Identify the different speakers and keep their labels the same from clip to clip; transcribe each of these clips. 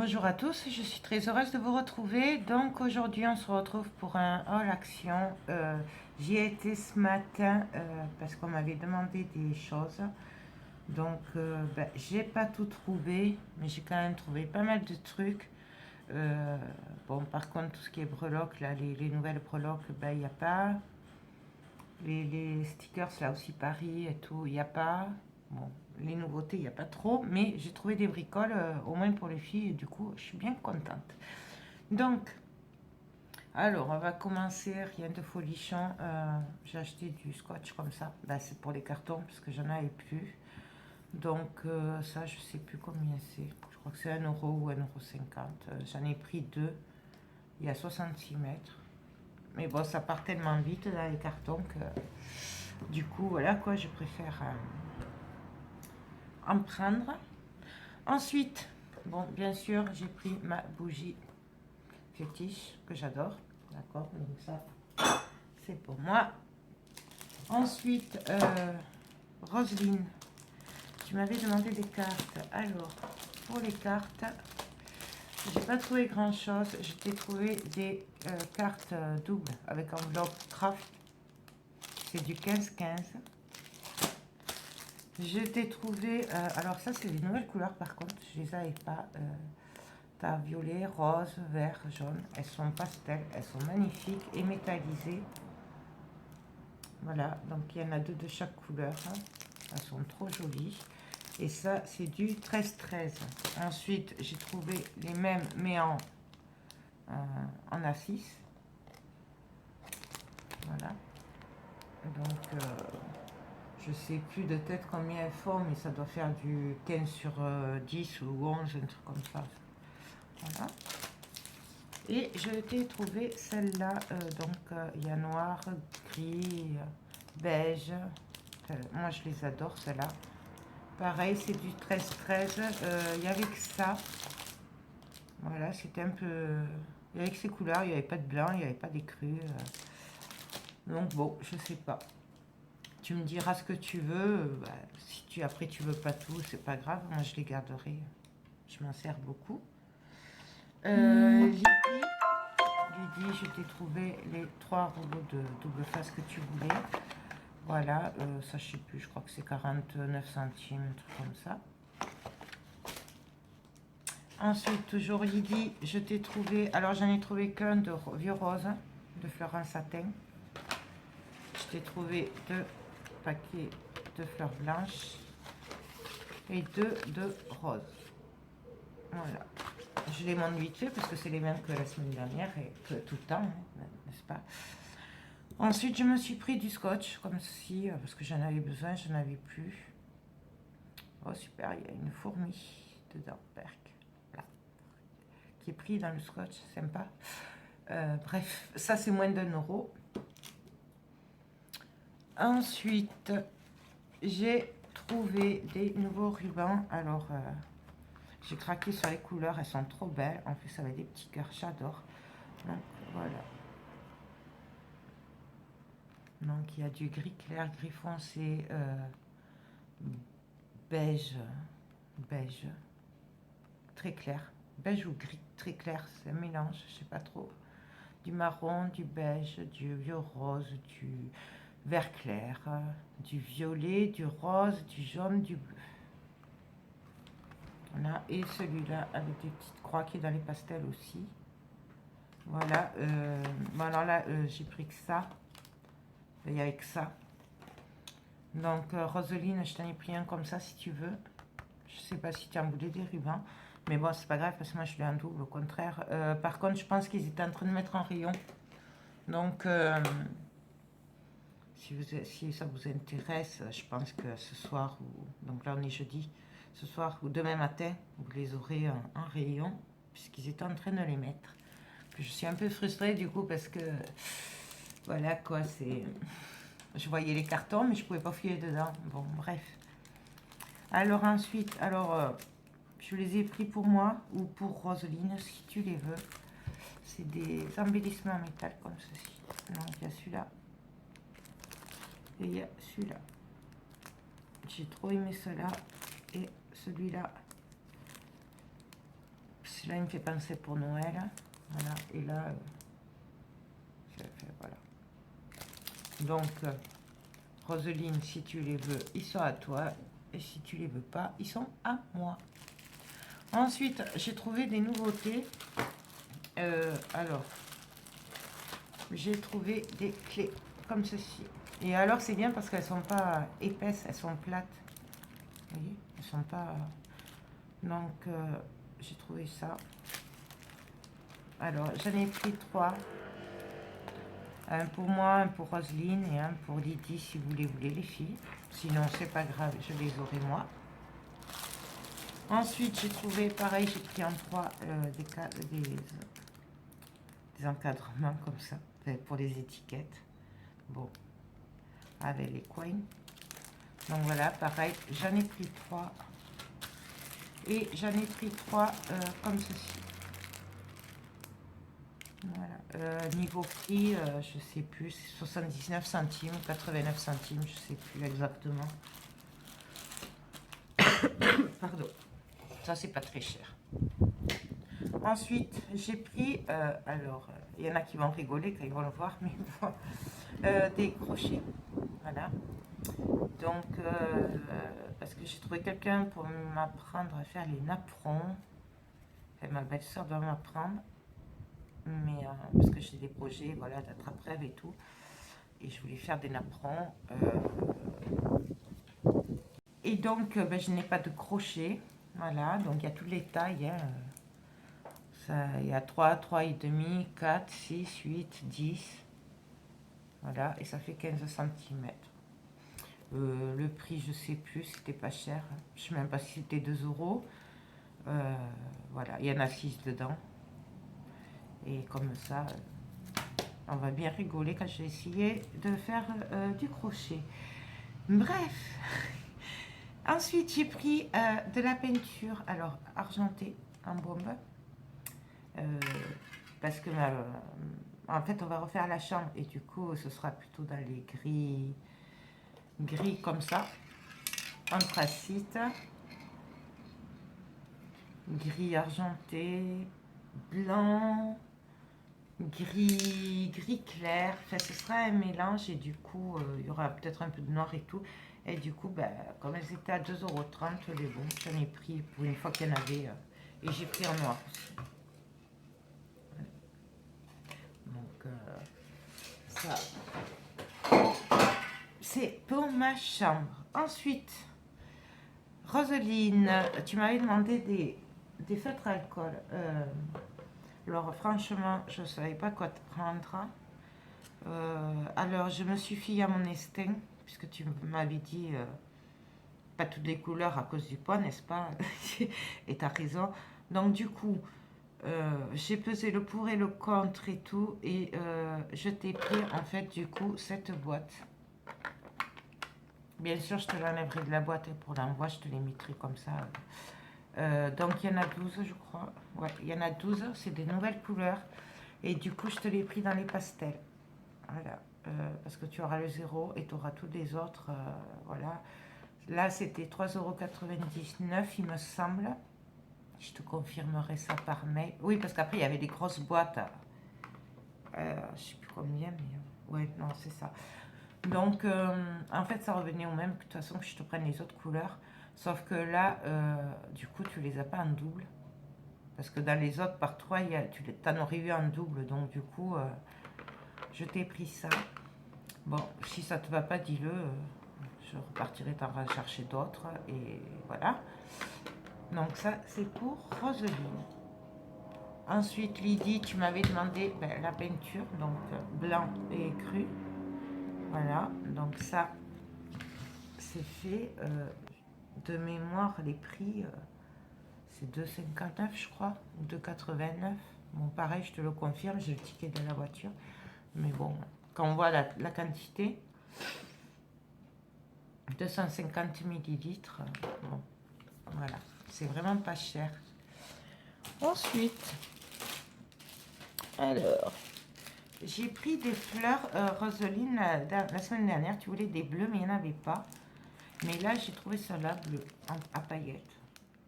Speaker 1: Bonjour à tous, je suis très heureuse de vous retrouver. Donc aujourd'hui on se retrouve pour un haul action. J'y ai été ce matin parce qu'on m'avait demandé des choses. Donc j'ai pas tout trouvé, mais j'ai quand même trouvé pas mal de trucs. Bon, par contre tout ce qui est breloques, là, les nouvelles breloques, il n'y a pas. Les stickers là aussi Paris et tout, il n'y a pas. Bon, les nouveautés, il n'y a pas trop, mais j'ai trouvé des bricoles, au moins pour les filles, et du coup, je suis bien contente. Donc, alors, on va commencer, rien de folichon. J'ai acheté du scotch comme ça. Ben, c'est pour les cartons, parce que j'en avais plus. Donc, ça, je sais plus combien c'est. Je crois que c'est 1 € ou 1,50 €. J'en ai pris deux. Il y a 66 mètres. Mais bon, ça part tellement vite dans les cartons que du coup, voilà quoi, je préfère en prendre. Ensuite, bon, bien sûr, j'ai pris ma bougie fétiche que j'adore. D'accord, donc ça, c'est pour moi. Ensuite, Roselyne, tu m'avais demandé des cartes. Alors, pour les cartes, j'ai pas trouvé grand chose. Je t'ai trouvé des cartes doubles avec enveloppe craft. C'est du 15-15. Je t'ai trouvé, alors ça c'est des nouvelles couleurs par contre, je les avais pas. T'as violet, rose, vert, jaune. Elles sont pastel, elles sont magnifiques et métallisées. Voilà, donc il y en a deux de chaque couleur. Elles sont trop jolies. Et ça c'est du 13-13. Ensuite j'ai trouvé les mêmes mais en A6. Voilà. Donc je sais plus de tête combien elles font, mais ça doit faire du 15 sur 10 ou 11, un truc comme ça. Voilà. Et je t'ai trouvé celle-là, donc il y a noir, gris, beige. Moi je les adore celle-là. Pareil, c'est du 13-13. Il y avait que ça. Voilà, c'était un peu... Il y avait que ces couleurs, il n'y avait pas de blanc, il n'y avait pas d'écru. Donc bon, je sais pas. Tu me diras ce que tu veux. Si tu après tu veux pas tout, c'est pas grave. Moi je les garderai. Je m'en sers beaucoup. Lydie, je t'ai trouvé les 3 robots de double face que tu voulais. Voilà, ça je sais plus, je crois que c'est 49 centimes, un truc comme ça. Ensuite, toujours Lydie, je t'ai trouvé, alors j'en ai trouvé qu'un de vieux rose, de fleurs en satin. Je t'ai trouvé 2 paquets de fleurs blanches et 2 de rose. Voilà. Je les montre vite fait parce que c'est les mêmes que la semaine dernière et que tout le temps, hein, n'est-ce pas? Ensuite, je me suis pris du scotch, comme ceci, parce que j'en avais besoin, j'en avais plus. Oh super, il y a une fourmi dedans, perc, là, qui est pris dans le scotch, sympa. Bref, ça c'est moins d'1 €. Ensuite, j'ai trouvé des nouveaux rubans. Alors, j'ai craqué sur les couleurs, elles sont trop belles. En plus, avec des petits cœurs, j'adore. Donc, voilà. Donc, il y a du gris clair, gris foncé, beige, beige, très clair. Beige ou gris très clair, c'est un mélange, je sais pas trop. Du marron, du beige, du vieux rose, du vert clair, du violet, du rose, du jaune, du bleu. Voilà, et celui-là avec des petites croix qui est dans les pastels aussi. Voilà, bon alors là, j'ai pris que ça. Il y avait que ça. Donc, Roseline, je t'en ai pris un comme ça si tu veux. Je sais pas si tu en voulais des rubans. Mais bon, c'est pas grave parce que moi je l'ai en double, au contraire. Par contre, je pense qu'ils étaient en train de mettre en rayon. Donc, si ça vous intéresse, je pense que ce soir, donc là on est jeudi, ce soir ou demain matin, vous les aurez en rayon, puisqu'ils étaient en train de les mettre. Je suis un peu frustrée du coup parce que, voilà quoi, c'est... Je voyais les cartons, mais je pouvais pas fouiller dedans. Bon, bref. Alors ensuite, je les ai pris pour moi ou pour Roseline, si tu les veux. C'est des embellissements en métal comme ceci. Donc il y a celui-là. Et il y a celui-là. J'ai trop aimé cela. Et celui-là. Celui-là, il me fait penser pour Noël. Voilà, et là, voilà. Donc, Roseline, si tu les veux, ils sont à toi. Et si tu les veux pas, ils sont à moi. Ensuite, j'ai trouvé des nouveautés. Alors, j'ai trouvé des clés comme ceci. Et alors, c'est bien parce qu'elles sont pas épaisses, elles sont plates. Vous voyez, elles sont pas... Donc, j'ai trouvé ça. Alors, j'en ai pris 3. Un pour moi, un pour Roselyne et un pour Didi, si vous les voulez, les filles. Sinon, c'est pas grave, je les aurai moi. Ensuite, j'ai trouvé, pareil, j'ai pris en 3 des encadrements comme ça, pour les étiquettes. Bon, avec les coins. Donc voilà, pareil, j'en ai pris 3. Et j'en ai pris 3 comme ceci. Voilà. Niveau prix, je sais plus, 79 centimes, 89 centimes, je sais plus exactement. Pardon. Ça, c'est pas très cher. Ensuite, j'ai pris, alors, il y en a qui vont rigoler quand ils vont le voir, mais bon, des crochets. Voilà. Donc, parce que j'ai trouvé quelqu'un pour m'apprendre à faire les napperons. Et ma belle-sœur doit m'apprendre. Mais, parce que j'ai des projets, voilà, d'attrape-rêve et tout. Et je voulais faire des napperons. Et donc, ben, je n'ai pas de crochet. Voilà, donc il y a toutes les tailles. Hein. Ça, il y a 3, 3,5, 4, 6, 8, 10. Voilà, et ça fait 15 cm. Le prix, je sais plus, c'était pas cher. Je sais même pas si c'était 2 euros. Voilà, il y en a 6 dedans. Et comme ça, on va bien rigoler quand j'ai essayé de faire du crochet. Bref. Ensuite, j'ai pris de la peinture, alors argentée en bombe. Parce que en fait, on va refaire la chambre et du coup, ce sera plutôt dans les gris comme ça, anthracite, gris argenté, blanc, gris clair. Enfin, ce sera un mélange et du coup, il y aura peut-être un peu de noir et tout. Et du coup, ben, comme elles étaient à 2,30 €, les bons, j'en ai pris pour une fois qu'il y en avait. Et j'ai pris en noir aussi. Donc, ça, c'est pour ma chambre. Ensuite, Roseline, tu m'avais demandé des feutres alcool. Alors, franchement, je ne savais pas quoi te prendre. Alors, je me suis fiée à mon instinct, puisque tu m'avais dit pas toutes les couleurs à cause du poids, n'est-ce pas? Et tu as raison. Donc, du coup, j'ai pesé le pour et le contre et tout, et je t'ai pris, en fait, du coup, cette boîte. Bien sûr, je te l'enlèverai de la boîte et pour l'envoi, je te les mettrai comme ça. Donc, il y en a 12, je crois. Ouais, il y en a 12, c'est des nouvelles couleurs. Et du coup, je te l'ai pris dans les pastels. Voilà, parce que tu auras le 0 et tu auras tous les autres. Voilà. Là, c'était 3,99 €, il me semble. Je te confirmerai ça par mail. Oui, parce qu'après, il y avait des grosses boîtes. Je ne sais plus combien, mais... ouais, non, c'est ça. Donc, en fait, ça revenait au même, de toute façon, que je te prenne les autres couleurs. Sauf que là, du coup, tu les as pas en double. Parce que dans les autres, par 3, tu en aurais eu en double. Donc, du coup, je t'ai pris ça. Bon, si ça te va pas, dis-le. Je repartirai t'en chercher d'autres. Et voilà. Donc, ça, c'est pour Roseline. Ensuite, Lydie, tu m'avais demandé la peinture. Donc, blanc et cru. Voilà, donc ça, c'est fait. De mémoire, les prix, c'est 2,59 € je crois, ou 2,89 €. Bon, pareil, je te le confirme, j'ai le ticket de la voiture. Mais bon, quand on voit la quantité, 250 millilitres, bon, voilà, c'est vraiment pas cher. Ensuite, alors... j'ai pris des fleurs, Roseline, la semaine dernière, tu voulais des bleus, mais il n'y en avait pas. Mais là, j'ai trouvé ça là, bleu, à paillettes.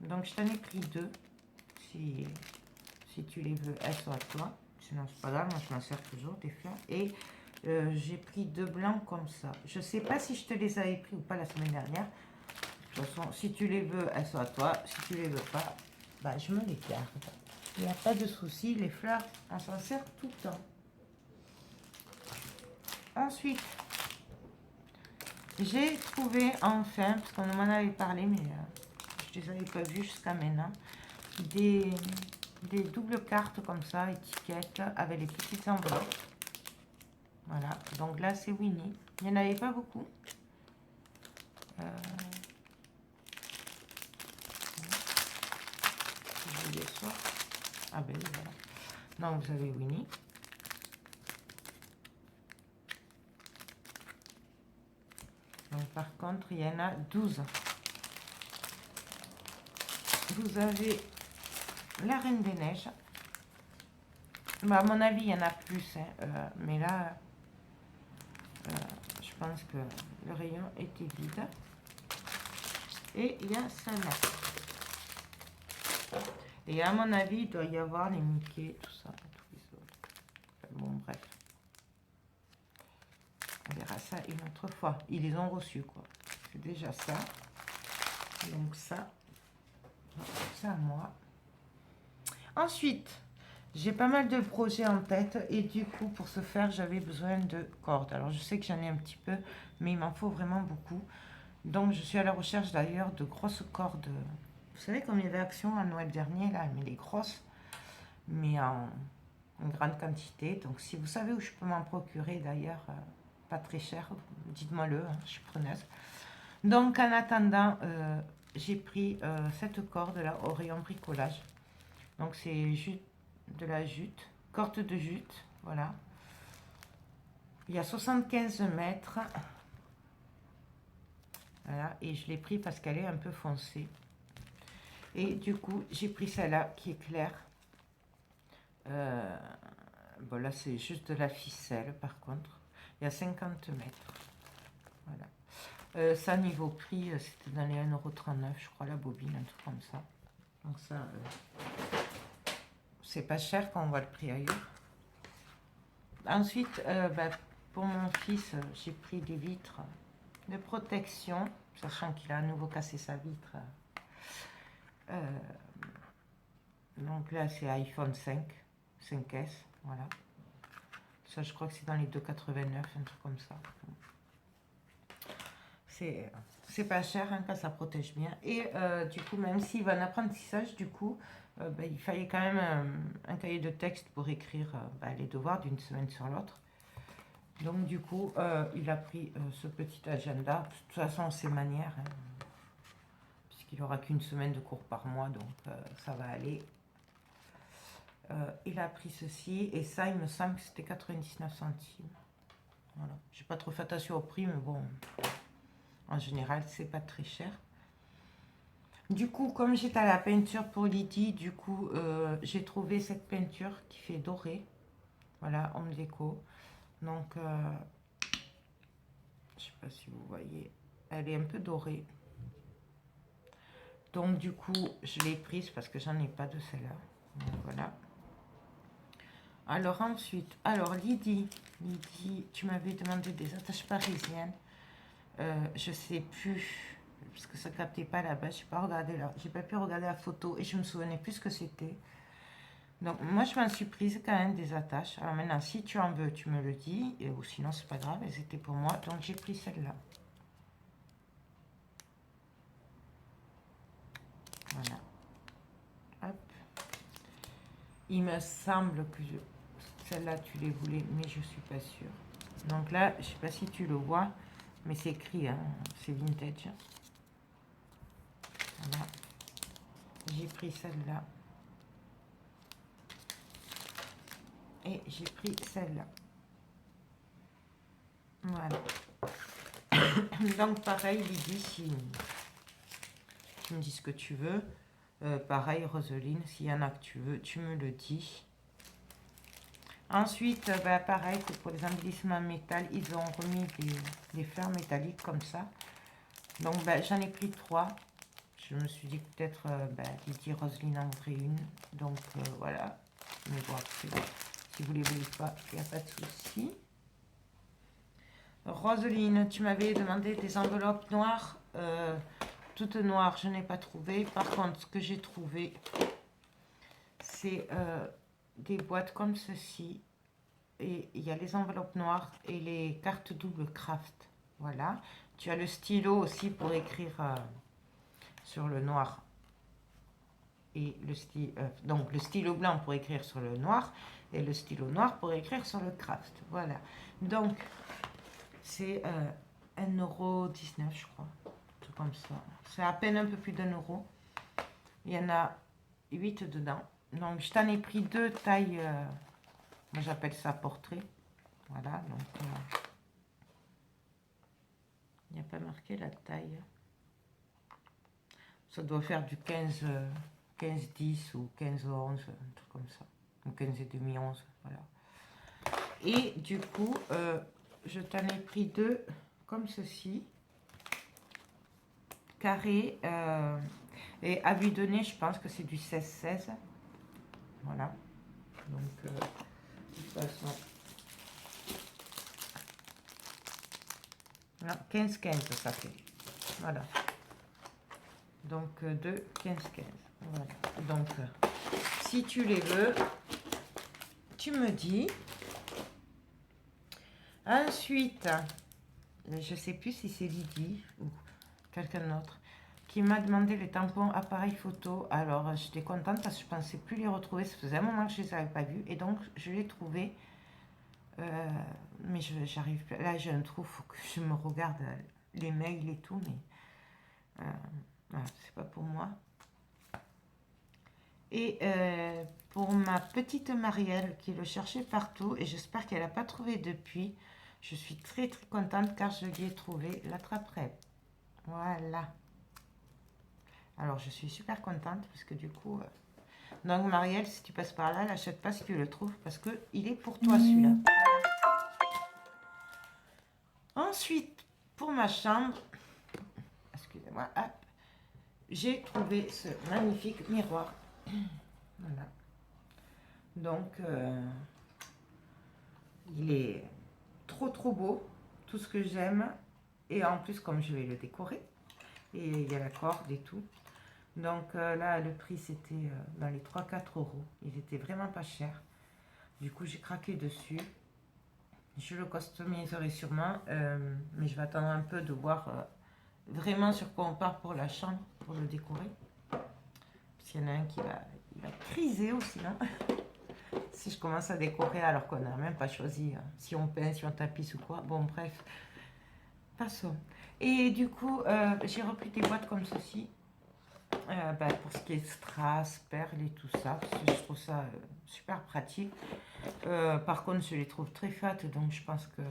Speaker 1: Donc, je t'en ai pris 2. Si Si tu les veux, elles sont à toi. Sinon, c'est pas grave, moi je m'en sers toujours des fleurs. Et j'ai pris 2 blancs comme ça. Je sais pas si je te les avais pris ou pas la semaine dernière. De toute façon, si tu les veux, elles sont à toi. Si tu les veux pas, bah, je me les garde. Il n'y a pas de souci. Les fleurs, on s'en sert tout le temps. Ensuite, j'ai trouvé enfin, parce qu'on m'en avait parlé, mais je ne les avais pas vues jusqu'à maintenant, des doubles cartes comme ça, étiquettes, avec les petites enveloppes. Voilà, donc là c'est Winnie. Il n'y en avait pas beaucoup. Je les sors. Ah ben voilà. Non, vous avez Winnie. Donc par contre, il y en a 12. Vous avez la Reine des Neiges. Bah, à mon avis, il y en a plus. Hein, mais là, je pense que le rayon était vide. Et il y a celle-là. Et à mon avis, il doit y avoir les Mickey, tout ça. Tous les autres. Bon, bref. On verra ça une autre fois. Ils les ont reçus, quoi. C'est déjà ça. Donc ça à moi. Ensuite, j'ai pas mal de projets en tête. Et du coup, pour ce faire, j'avais besoin de cordes. Alors, je sais que j'en ai un petit peu, mais il m'en faut vraiment beaucoup. Donc, je suis à la recherche d'ailleurs de grosses cordes. Vous savez, comme il y avait action à Noël dernier, là, mais les grosses, mais en grande quantité. Donc, si vous savez où je peux m'en procurer d'ailleurs, pas très cher, dites-moi-le, hein, je suis preneuse. Donc, en attendant, j'ai pris cette corde-là au rayon bricolage. Donc, c'est de la jute, corde de jute, voilà. Il y a 75 mètres. Voilà, et je l'ai pris parce qu'elle est un peu foncée. Et du coup, j'ai pris celle-là qui est claire. Bon, là, c'est juste de la ficelle, par contre. Il y a 50 mètres. Voilà. Ça, niveau prix, c'était dans les 1,39 €, je crois, la bobine, un truc comme ça. Donc ça, c'est pas cher quand on voit le prix ailleurs. Ensuite, pour mon fils, j'ai pris des vitres de protection, sachant qu'il a à nouveau cassé sa vitre. Donc là, c'est iPhone 5, 5S, voilà. Ça, je crois que c'est dans les 2,89, un truc comme ça. C'est pas cher, hein, quand ça protège bien. Et du coup, même s'il va en apprentissage, du coup, il fallait quand même un cahier de texte pour écrire les devoirs d'une semaine sur l'autre. Donc du coup, il a pris ce petit agenda. De toute façon, c'est manière, hein, puisqu'il n'aura qu'une semaine de cours par mois, donc ça va aller. Il a pris ceci, et ça, il me semble que c'était 99 centimes. Voilà. J'ai pas trop fait attention au prix, mais bon, en général, c'est pas très cher. Du coup, comme j'étais à la peinture pour Lydie, du coup, j'ai trouvé cette peinture qui fait doré. Voilà, Home Déco. Donc, je sais pas si vous voyez, elle est un peu dorée. Donc, du coup, je l'ai prise parce que j'en ai pas de celle-là. Voilà. Alors, ensuite, Lydie, tu m'avais demandé des attaches parisiennes. Je sais plus, parce que ça captait pas là-bas. J'ai pas pu regarder la photo et je me souvenais plus ce que c'était. Donc, moi, je m'en suis prise quand même des attaches. Alors maintenant, si tu en veux, tu me le dis. Ou sinon, c'est pas grave, elles étaient pour moi. Donc, j'ai pris celle-là. Voilà. Hop. Il me semble que celle-là, tu les voulais, mais je suis pas sûre. Donc là, je sais pas si tu le vois, mais c'est écrit, hein, c'est vintage. Voilà. J'ai pris celle-là. Et j'ai pris celle-là. Voilà. Donc pareil, Lydie, si tu me dis ce que tu veux. Pareil, Roseline, s'il y en a que tu veux, tu me le dis. Ensuite, pareil que pour les embellissements métal, ils ont remis des fleurs métalliques comme ça. Donc j'en ai pris 3. Je me suis dit que peut-être Lydie, Roseline en ferait une. Donc voilà. Mais bon, après, si vous ne les voulez pas, il n'y a pas de souci. Roseline, tu m'avais demandé des enveloppes noires. Toutes noires, je n'ai pas trouvé. Par contre, ce que j'ai trouvé, c'est des boîtes comme ceci. Et il y a les enveloppes noires et les cartes double craft. Voilà. Tu as le stylo aussi pour écrire sur le noir. Et donc le stylo blanc pour écrire sur le noir. Et le stylo noir pour écrire sur le craft. Voilà. Donc, c'est 1,19 €, je crois. Tout comme ça. C'est à peine un peu plus d'1 €. Il y en a 8 dedans. Donc, je t'en ai pris 2 tailles. Moi, j'appelle ça portrait. Voilà. Donc, il n'y a pas marqué la taille. Ça doit faire du 15-10 ou 15-11, un truc comme ça. Ou 15,5, 11. Voilà. Et du coup, je t'en ai pris 2 comme ceci. Carré. Et à vue de nez, je pense que c'est du 16-16. Voilà. Donc, de toute façon. Voilà, 15-15, ça fait. Voilà. Donc, 2, 15-15. Voilà. Donc, si tu les veux, tu me dis. Ensuite, je ne sais plus si c'est Lydie ou quelqu'un d'autre qui m'a demandé les tampons appareil photo. Alors, j'étais contente parce que je ne pensais plus les retrouver. Ça faisait un moment que je ne les avais pas vus. Et donc, je les trouvais. Mais j'arrive plus. Là, j'ai un trou. Il faut que je me regarde les mails et tout. Mais voilà, c'est pas pour moi. Et pour ma petite Marielle qui le cherchait partout. Et j'espère qu'elle n'a pas trouvé depuis. Je suis très très contente car je lui ai trouvé l'attrape-rêve. Voilà. Alors je suis super contente parce que du coup... Donc Marielle, si tu passes par là, l'achète pas si tu le trouves parce que il est pour toi celui-là. Ensuite, pour ma chambre, excusez-moi, j'ai trouvé ce magnifique miroir. Voilà. Donc, il est trop trop beau, tout ce que j'aime. Et en plus, comme je vais le décorer, et il y a la corde et tout. Donc là, le prix, c'était dans les 3-4 €. Il était vraiment pas cher. Du coup, j'ai craqué dessus. Je le customiserai sûrement, mais je vais attendre un peu de voir vraiment sur quoi on part pour la chambre, pour le décorer. Parce qu'il y en a un qui va criser aussi, hein. Si je commence à décorer alors qu'on n'a même pas choisi si on peint, si on tapisse ou quoi. Bon, bref, passons. Et du coup, j'ai repris des boîtes comme ceci. Pour ce qui est strass, perles et tout ça, parce que je trouve ça super pratique. Par contre, je les trouve très fat, donc je pense que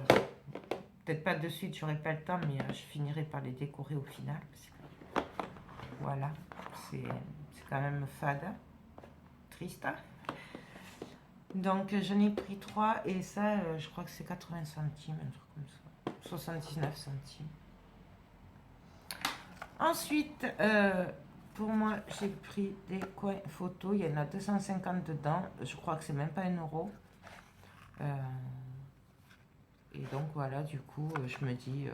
Speaker 1: peut-être pas de suite, j'aurai pas le temps, mais je finirai par les décorer au final. Parce que, voilà, c'est quand même fade, triste. Donc j'en ai pris 3 et ça, je crois que c'est 80 centimes, un truc comme ça, 79 centimes. Ensuite, pour moi, j'ai pris des coins photos. Il y en a 250 dedans. Je crois que c'est même pas 1 €. Et donc voilà, du coup, je me dis,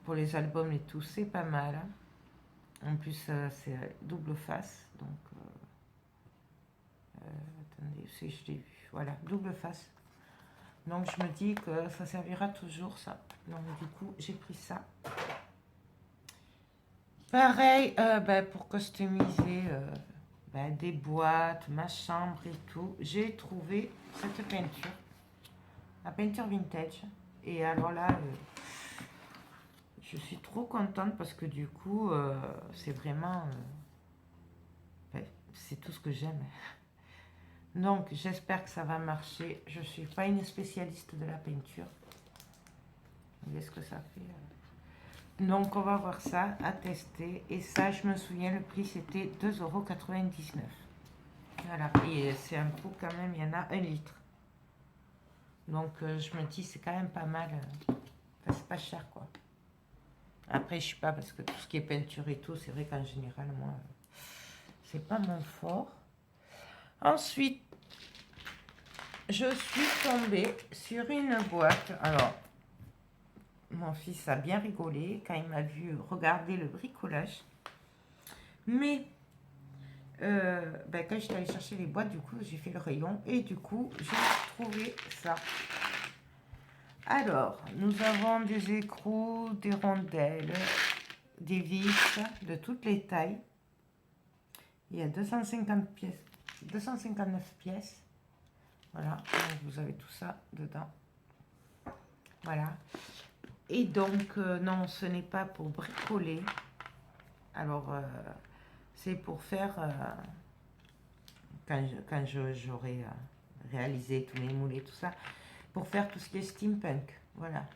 Speaker 1: pour les albums et tout, c'est pas mal. En plus, c'est double face. Donc, attendez, si je l'ai vu. Voilà, double face. Donc, je me dis que ça servira toujours, ça. Donc, du coup, j'ai pris ça. Pareil, pour customiser des boîtes, ma chambre et tout, j'ai trouvé cette peinture, la peinture vintage. Et alors là, je suis trop contente parce que du coup, c'est vraiment, c'est tout ce que j'aime. Donc, j'espère que ça va marcher. Je ne suis pas une spécialiste de la peinture. Vous voyez ce que ça fait. Donc, on va voir ça, à tester. Et ça, je me souviens, le prix, c'était 2,99 €. Voilà. Et c'est un pot quand même, il y en a 1 litre. Donc, je me dis, c'est quand même pas mal. Enfin, c'est pas cher, quoi. Après, je sais pas, parce que tout ce qui est peinture et tout, c'est vrai qu'en général, moi, c'est pas mon fort. Ensuite, je suis tombée sur une boîte. Alors, mon fils a bien rigolé quand il m'a vu regarder le bricolage. Mais quand j'étais allée chercher les boîtes, du coup, j'ai fait le rayon et du coup, j'ai trouvé ça. Alors, nous avons des écrous, des rondelles, des vis de toutes les tailles. Il y a 250 pièces, 259 pièces. Voilà, donc vous avez tout ça dedans. Voilà. Et donc, non, ce n'est pas pour bricoler. Alors, c'est pour faire, quand j'aurai réalisé tous mes moulés, tout ça, pour faire tout ce qui est steampunk. Voilà.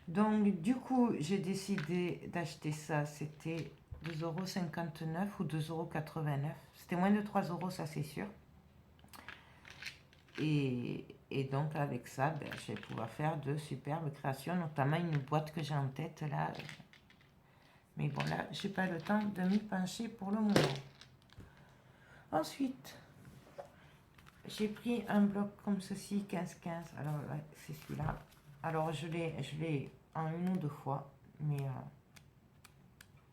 Speaker 1: Donc, du coup, j'ai décidé d'acheter ça. C'était 2,59 € ou 2,89 €. C'était moins de 3 €, ça c'est sûr. Et donc, avec ça, je vais pouvoir faire de superbes créations, notamment une boîte que j'ai en tête là. Mais bon, là, j'ai pas le temps de m'y pencher pour le moment. Ensuite, j'ai pris un bloc comme ceci, 15-15. Alors, ouais, c'est celui-là. Alors, je l'ai en une ou deux fois, mais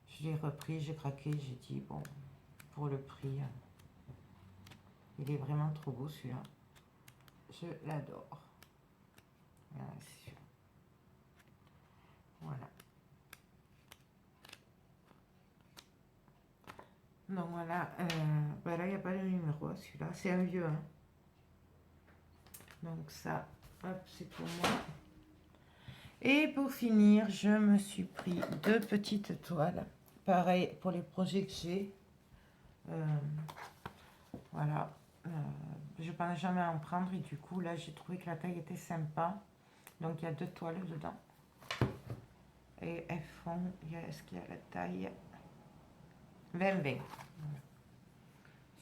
Speaker 1: je l'ai repris, j'ai craqué, j'ai dit, bon, pour le prix, il est vraiment trop beau celui-là. Je l'adore. Voilà. Donc voilà, là il n'y a pas de numéro, celui-là, c'est un vieux. Hein. Donc ça, hop, c'est pour moi. Et pour finir, je me suis pris deux petites toiles. Pareil pour les projets que j'ai. Voilà. Je ne pense jamais en prendre et du coup, là, j'ai trouvé que la taille était sympa. Donc il y a deux toiles dedans. Et elles font, est-ce qu'il y a la taille 20-20. Voilà.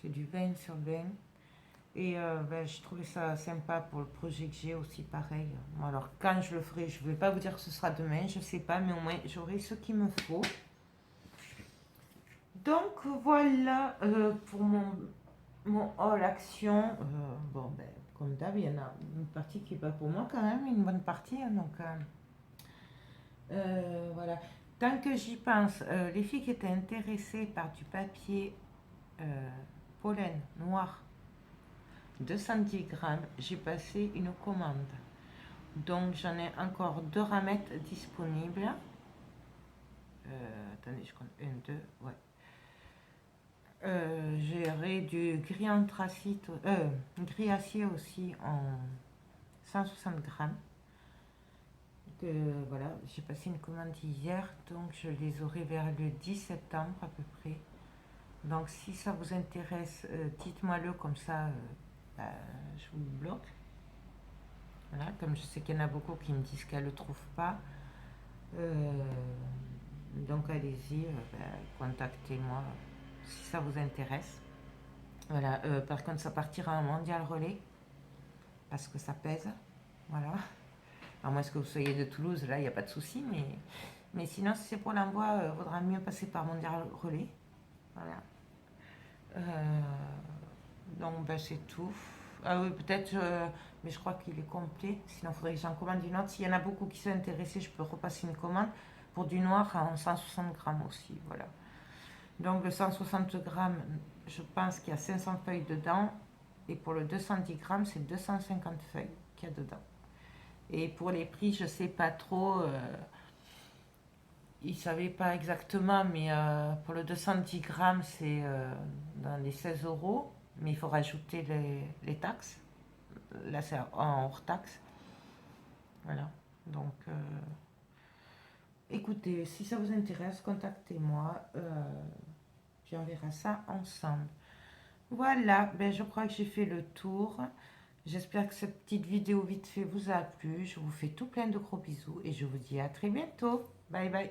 Speaker 1: C'est du 20 sur 20. Et je trouvais ça sympa pour le projet que j'ai aussi, pareil. Bon, alors, quand je le ferai, je ne vais pas vous dire que ce sera demain, je ne sais pas, mais au moins, j'aurai ce qu'il me faut. Donc, voilà pour mon haul action. Comme d'hab, il y en a une partie qui n'est pas pour moi quand même, une bonne partie. Hein, donc, voilà. Tant que j'y pense, les filles qui étaient intéressées par du papier pollen noir, 210 grammes, j'ai passé une commande. Donc j'en ai encore 2 ramettes disponibles. Attendez, je compte 1, 2, ouais. J'aurai du gris anthracite, gris acier aussi en 160 grammes. Voilà, j'ai passé une commande hier, donc je les aurai vers le 10 septembre à peu près. Donc si ça vous intéresse, dites-moi-le comme ça, je vous le bloque. Voilà, comme je sais qu'il y en a beaucoup qui me disent qu'elles ne le trouvent pas. Donc allez-y, contactez-moi si ça vous intéresse. Voilà, par contre ça partira en mondial relais parce que ça pèse. Voilà. À moins que vous soyez de Toulouse, là il n'y a pas de souci, mais sinon si c'est pour l'envoi, il vaudra mieux passer par mondial relais. Voilà. Donc c'est tout. Ah oui, peut-être, mais je crois qu'il est complet. Sinon, il faudrait que j'en commande une autre. S'il y en a beaucoup qui sont intéressés, je peux repasser une commande pour du noir en 160 grammes aussi. Voilà. Donc, le 160 grammes, je pense qu'il y a 500 feuilles dedans. Et pour le 210 grammes, c'est 250 feuilles qu'il y a dedans. Et pour les prix, je ne sais pas trop. Ils ne savaient pas exactement, mais pour le 210 grammes, c'est dans les 16 €. Mais il faut rajouter les taxes. Là, c'est en hors taxe. Voilà. Donc, écoutez, si ça vous intéresse, contactez-moi. Puis on verra ça ensemble. Voilà, je crois que j'ai fait le tour. J'espère que cette petite vidéo vite fait vous a plu. Je vous fais tout plein de gros bisous et je vous dis à très bientôt. Bye bye.